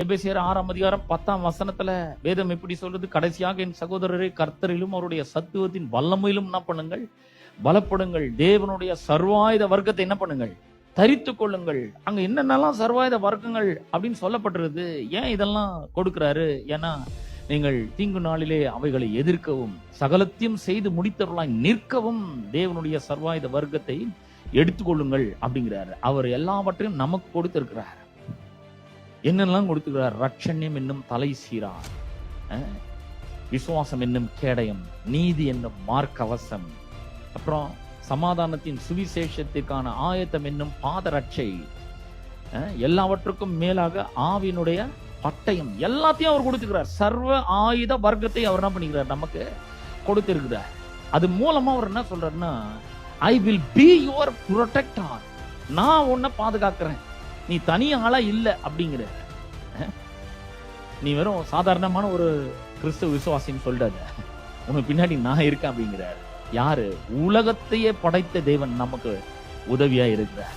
எபேசியர் 6ஆம் அதிகாரம் 10ஆம் வசனத்துல வேதம் எப்படி சொல்றது? கடைசியாக என் சகோதரரை கர்த்தரிலும் அவருடைய சத்துவத்தின் வல்லமையிலும் என்ன பண்ணுங்கள்? பலப்படுங்கள். தேவனுடைய சர்வாயுத வர்க்கத்தை என்ன பண்ணுங்கள்? தரித்து கொள்ளுங்கள். அங்க என்னென்னலாம் சர்வாயுத வர்க்கங்கள் அப்படின்னு சொல்லப்பட்டிருக்கு. ஏன் இதெல்லாம் கொடுக்கிறாரு? ஏன்னா நீங்கள் தீங்கு நாளிலே அவைகளை எதிர்க்கவும் சகலத்தையும் செய்து முடித்தவர்களாய் நிற்கவும் தேவனுடைய சர்வாயுத வர்க்கத்தை எடுத்துக்கொள்ளுங்கள் அப்படிங்கிறாரு. அவர் எல்லாவற்றையும் நமக்கு கொடுத்திருக்கிறார். என்னெல்லாம் கொடுத்துக்கிறார்? ரட்சண்யம் என்னும் தலை சீரார், விசுவாசம் என்னும் கேடயம், நீதி என்னும் மார்க்கவசம், அப்புறம் சமாதானத்தின் சுவிசேஷத்திற்கான ஆயத்தம் என்னும் பாதரட்சை, எல்லாவற்றுக்கும் மேலாக ஆவியினுடைய பட்டயம், எல்லாத்தையும் அவர் கொடுத்துக்கிறார். சர்வ ஆயுத வர்க்கத்தை அவர் என்ன பண்ணிக்கிறார்? நமக்கு கொடுத்திருக்கிறார். அது மூலமா அவர் என்ன சொல்றாருன்னா, I will be your protector. நான் உன்னை பாதுகாக்கிறேன், நீ தனி ஆளா இல்ல அப்படிங்கிற. நீ வெறும் சாதாரணமான ஒரு கிறிஸ்துவ விசுவாசின்னு சொல்றாத, உனக்கு பின்னாடி நான் இருக்கேன் அப்படிங்கிறார். யாரு? உலகத்தையே படைத்த தேவன் நமக்கு உதவியா இருக்கிறார்.